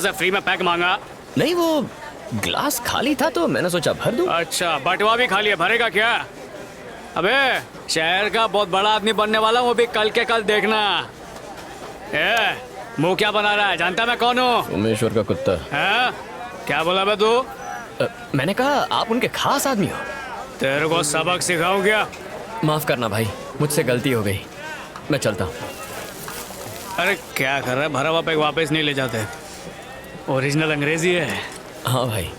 से फ्री में पैक मांगा? नहीं, वो ग्लास खाली था तो मैंने सोचा भर दूं। अच्छा, बटवा भी खाली है, भरेगा क्या? अबे शहर का बहुत बड़ा आदमी बनने वाला हूँ, वो भी कल के कल देखना। मुंह क्या बना रहा है? जानता मैं कौन हूँ? सोमेश्वर का कुत्ता। है? क्या बोला बे तू? मैंने कहा आप उनके खास आदमी हो। तेरे को सबक सिखाऊं क्या? माफ करना भाई, मुझसे गलती हो गई, मैं चलता हूँ। अरे क्या कर रहा है? भरा हुआ पैक वापस नहीं ले जाते, ओरिजिनल अंग्रेजी है। हाँ भाई।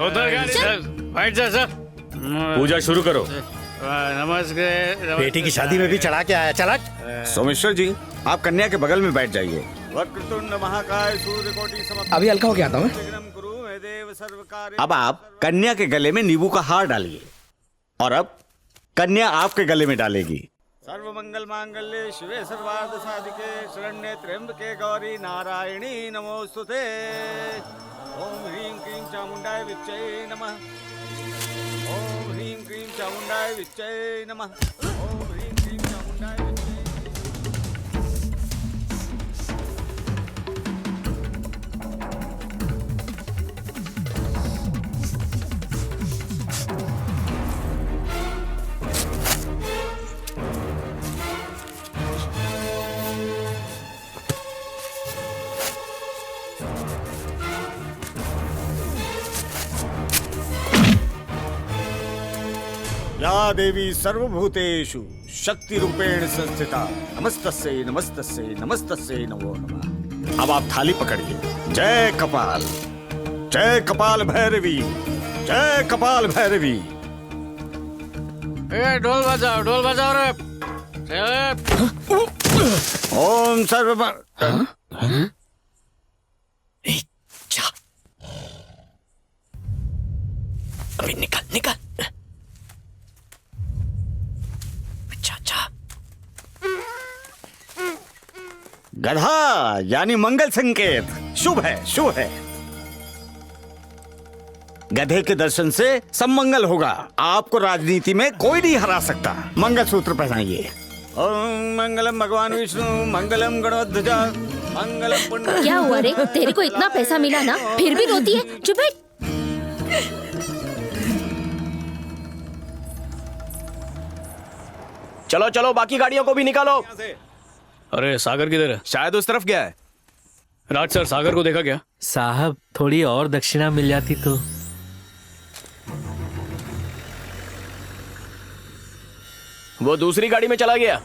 उधर बैठ जा सर। पूजा शुरू करो। नमस्कार। बेटी की शादी में भी चढ़ा के आया। चला सोमेश्वर जी, आप कन्या के बगल में बैठ जाइए। अभी हल्का होके आता हूँ। अब आप कन्या के गले में नींबू का हार डालिए और अब कन्या आपके गले में डालेगी। सर्व मंगल मांगल्ये शिवे सर्वार्थ साधिके शरण्ये त्र्यंबके गौरी नारायणी नमोस्तुते। ओम ह्रीं क्लीं चामुंडाय विच्चे नमः। ओम ह्रीं क्लीं चामुंडाय विच्चे नमः। ओम ह्रीं क्लीं चामुंडाय विच्चे। या देवी सर्वभूतेषु शक्ति रूपेण संस्थिता नमस्तस्यै नमस्तस्यै नमस्तस्यै नमो नमः। अब आप थाली पकड़िए। जय कपाल भैरवी, जय कपाल भैरवी। ढोल बजाओ रे। ओम सर्व अभी निकल। गधा यानी मंगल संकेत, शुभ है। गधे के दर्शन से सब मंगल होगा। आपको राजनीति में कोई नहीं हरा सकता। मंगलसूत्र पहनाइए। ओम मंगलम भगवान विष्णु, मंगलम गणोध्वजा, मंगलम पुण्य। क्या हुआ रे? तेरे को इतना पैसा मिला ना, फिर भी रोती है? चुप बैठ। चलो बाकी गाड़ियों को भी निकालो। अरे सागर किधर है? शायद उस तरफ गया है। राज सर, सागर को देखा क्या? साहब, थोड़ी और दक्षिणा मिल जाती तो। वो दूसरी गाड़ी में चला गया।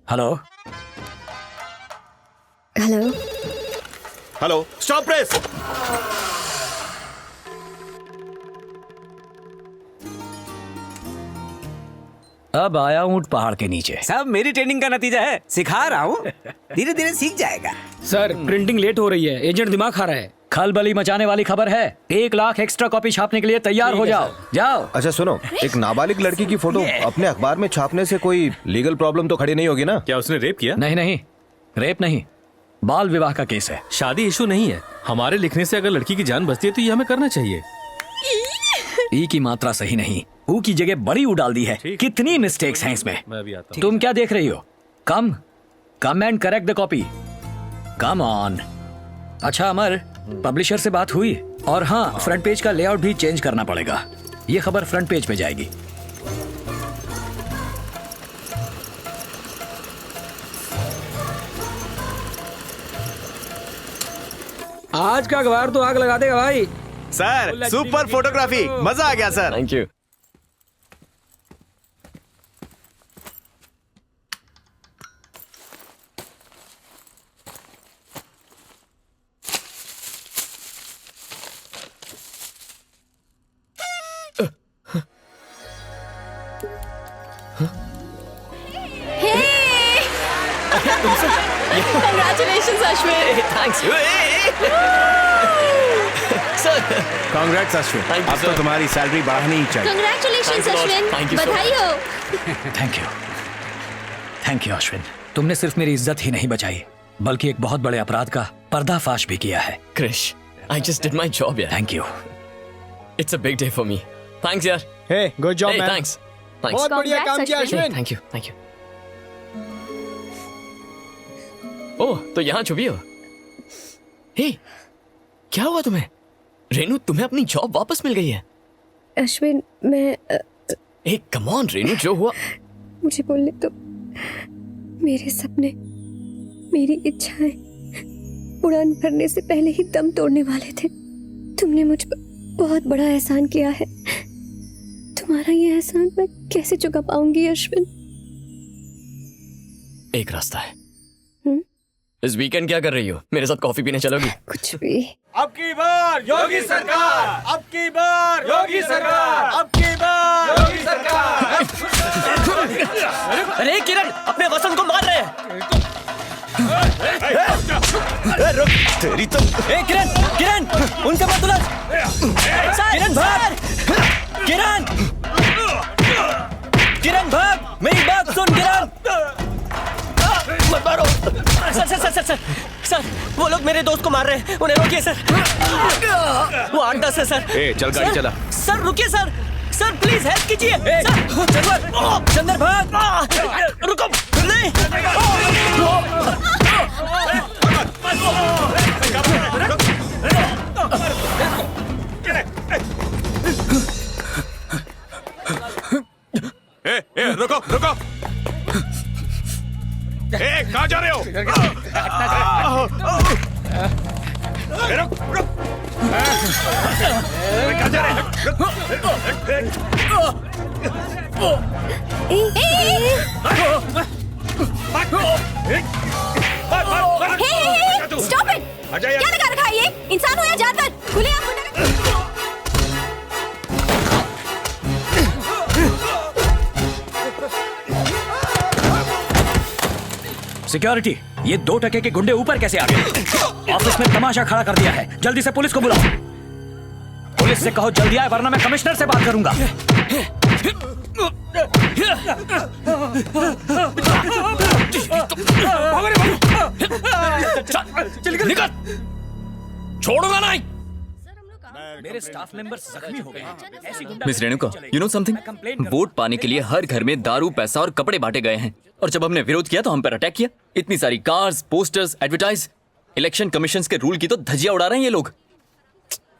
Hello hello, stop press. अब आया ऊंट पहाड़ के नीचे। सब मेरी ट्रेनिंग का नतीजा है। सिखा रहा हूँ, धीरे धीरे सीख जाएगा। सर, प्रिंटिंग लेट हो रही है, एजेंट दिमाग खा रहा है। खलबली मचाने वाली खबर है। 1 लाख एक्स्ट्रा कॉपी छापने के लिए तैयार हो जाओ। जाओ। अच्छा सुनो, एक नाबालिग लड़की की फोटो अपने अखबार में छापने से कोई लीगल प्रॉब्लम तो खड़ी नहीं होगी ना? क्या उसने रेप किया? नहीं नहीं, रेप नहीं, बाल विवाह का केस है। शादी इशू नहीं है। हमारे लिखने से अगर लड़की की जान बचती है तो ये हमें करना चाहिए। ई की मात्रा सही नहीं, ऊ की जगह बड़ी ऊ डाल दी है। कितनी मिस्टेक्स हैं इसमें। मैं अभी आता हूँ। तुम क्या देख रही हो? Come and correct the copy. Come on. अच्छा अमर, पब्लिशर से बात हुई? और हाँ, फ्रंट पेज का लेआउट भी चेंज करना पड़ेगा। ये खबर फ्रंट पेज पे जाएगी। आज का अखबार तो आग लगा देगा भाई। सर सुपर फोटोग्राफी, मजा आ गया sir. Thank you. Congratulations, Ashwin. Thanks sir. Congrats Ashwin, Thank you, अब तो sir. तुम्हारी सैलरी बढ़ानी ही चाहिए। Congratulations, Thanks a lot. Ashwin. Thank you so बधाई हो। Thank you Ashwin. तुमने सिर्फ मेरी इज्जत ही नहीं बचाई, बल्कि एक बहुत बड़े अपराध का पर्दाफाश भी किया है। Krish, I just did my job यार। Thank you. It's a big day for me. Thanks यार। Hey good job Hey, man. Thanks. Thanks. बहुत बढ़िया काम किया Congrats, Ashwin. Thank you, thank you. Oh, तो यहाँ छुपी हो? हे, क्या हुआ तुम्हें? रेनू, तुम्हें अपनी जॉब वापस मिल गई है। अश्विन, मैं ए, कम ऑन रेनू, जो हुआ। मुझे बोलने तो। मेरे सपने, मेरी इच्छाएं उड़ान भरने से पहले ही दम तोड़ने वाले थे। तुमने मुझ पर बहुत बड़ा एहसान किया है। तुम्हारा ये एहसान मैं कैसे चुका पाऊंगी अश्विन? एक रास्ता है। इस वीकेंड क्या कर रही हो? मेरे साथ कॉफी पीने चलोगी? कुछ भी। अब की बार योगी सरकार, अब की बार योगी सरकार, अब की बार योगी सरकार। अरे किरण, अपने वसंत को मार रहे हैं। तेरी तो किरण, किरण, उनसे मत उलझ। किरण भाग। किरण, किरण भाग। मेरी बात सुन किरण। मत मारो। सर, वो लोग मेरे दोस्त को मार रहे हैं। उन्हें रोकिए सर। वो 8-10 है सर। चल गाड़ी चला। सर रुकिए सर। सर प्लीज हेल्प कीजिए। चंदर भाग। रुको। नहीं। रुको रुको। कहाँ जा रहे हो? रुक रुक। कहाँ जा रहे Stop it! क्या लगा रखा है ये? इंसान हो या जानवर? खुले आप सिक्योरिटी, ये 2 टके के गुंडे ऊपर कैसे आ गए? ऑफिस में तमाशा खड़ा कर दिया है। जल्दी से पुलिस को बुलाओ। पुलिस से कहो जल्दी आए, वरना मैं कमिश्नर से बात करूंगा। निकल। छोड़ूंगा नहीं। मेरे स्टाफ मेंबर्स जख्मी हो गए। ऐसी miss Renuka, you know something? Vote पाने के लिए हर घर में दारू, पैसा और कपड़े बांटे गए हैं, और जब हमने विरोध किया तो हम पर अटैक किया। इतनी सारी cars, posters, advertise. Election commission के रूल की तो धज्जियां उड़ा रहे हैं ये लोग।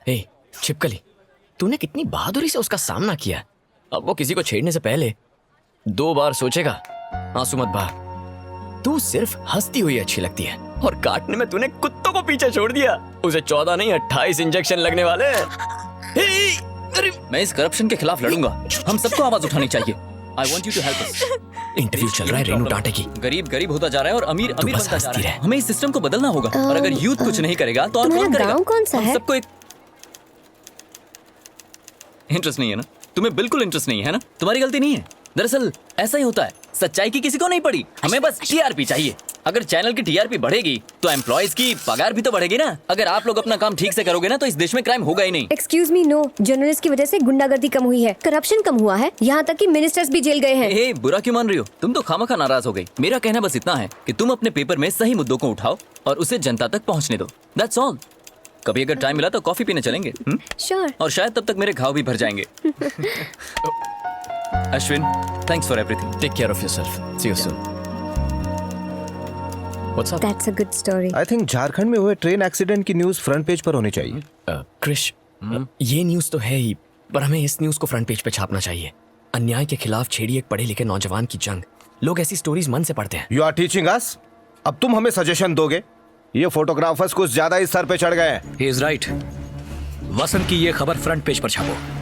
ए, छिपकली, तूने कितनी बहादुरी से उसका सामना किया। अब वो किसी को छेड़ने से पहले 2 बार सोचेगा। आंसू मत बहा। तू सिर्फ हंसती हुई अच्छी लगती है, और काटने में तूने कुत्तों को पीछे छोड़ दिया। उसे 14 नहीं 28 इंजेक्शन लगने वाले हैं। मैं इस करप्शन के खिलाफ लड़ूंगा। हम सबको आवाज उठानी चाहिए। I want you to help us. Interview चल रहा है, रेनू डांटेगी। गरीब गरीब होता जा रहा है और अमीर अमीर बस बनता जा हंसती रहा है। रहे। हमें इस सिस्टम को बदलना होगा, और अगर यूथ कुछ नहीं करेगा तो और कौन तुम्हारा करेगा? गांव कौन सा हम है? सबको एक इंटरेस्ट नहीं है ना? तुम्हें बिल्कुल इंटरेस्ट नहीं है ना? तुम्हारी गलती नहीं है। दरअसल ऐसा ही होता है। सच्चाई की किसी को नहीं पड़ी, हमें बस टीआरपी चाहिए। अगर चैनल की टीआरपी बढ़ेगी तो एम्प्लॉयज की पगार भी तो बढ़ेगी ना। अगर आप लोग अपना काम ठीक से करोगे ना तो इस देश में क्राइम होगा ही नहीं। एक्सक्यूज मी, नो, जर्नलिस्ट की वजह से गुंडागर्दी कम हुई है, करप्शन कम हुआ है, यहाँ तक कि मिनिस्टर्स भी जेल गए हैं। हे, बुरा क्यों मान रही हो? तुम तो खामखा नाराज हो गई। मेरा कहना बस इतना है कि तुम अपने पेपर में सही मुद्दों को उठाओ और उसे जनता तक पहुँचने दो। That's all. कभी अगर टाइम मिला तो कॉफी पीने चलेंगे। श्योर। और शायद तब तक मेरे घाव भी भर जाएंगे। Ashwin, thanks for everything. Take care of yourself. See you soon. What's up? That's a good story. I think Jharkhand में हुए ट्रेन एक्सीडेंट की न्यूज फ्रंट पेज पर होनी चाहिए। क्रिश, ये न्यूज तो है ही, पर हमें इस न्यूज को फ्रंट पेज पे छापना चाहिए। अन्याय के खिलाफ छेड़ी एक पढ़े लिखे नौजवान की जंग। लोग ऐसी स्टोरीज मन से पढ़ते हैं। You are teaching us? अब तुम हमें सजेशन दोगे? ये फोटोग्राफर्स कुछ ज्यादा ही सर पे चढ़ गए हैं। He is right. वसंत की ये खबर फ्रंट पेज पर छापो।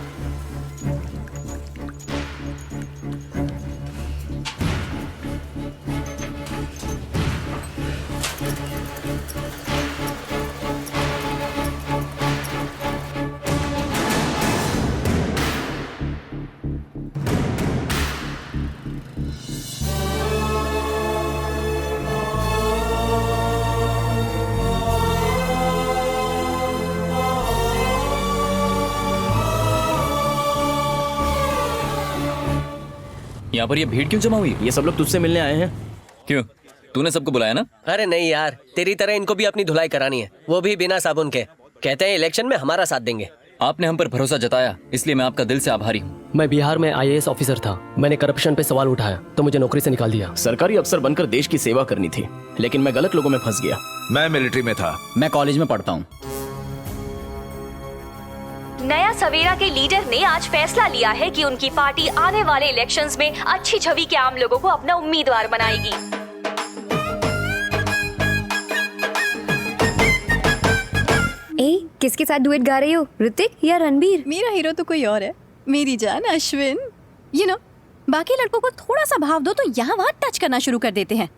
यहाँ पर ये भीड़ क्यों जमा हुई? ये सब लोग तुझसे मिलने आए हैं। क्यों? तूने सबको बुलाया ना? अरे नहीं यार, तेरी तरह इनको भी अपनी धुलाई करानी है, वो भी बिना साबुन के। कहते हैं इलेक्शन में हमारा साथ देंगे। आपने हम पर भरोसा जताया, इसलिए मैं आपका दिल से आभारी हूँ। मैं बिहार में IAS ऑफिसर था। मैंने करप्शन पे सवाल उठाया तो मुझे नौकरी से निकाल दिया। सरकारी अफसर बनकर देश की सेवा करनी थी, लेकिन मैं गलत लोगों में फंस गया। मैं मिलिट्री में था। मैं कॉलेज में पढ़ता हूँ। नया सवेरा के लीडर ने आज फैसला लिया है कि उनकी पार्टी आने वाले इलेक्शंस में अच्छी छवि के आम लोगों को अपना उम्मीदवार बनाएगी। ए, किसके साथ डुएट गा रही हो, ऋतिक या रणबीर? मेरा हीरो तो कोई और है, मेरी जान अश्विन। बाकी लड़कों को थोड़ा सा भाव दो तो यहाँ वहाँ टच करना शुरू कर देते हैं।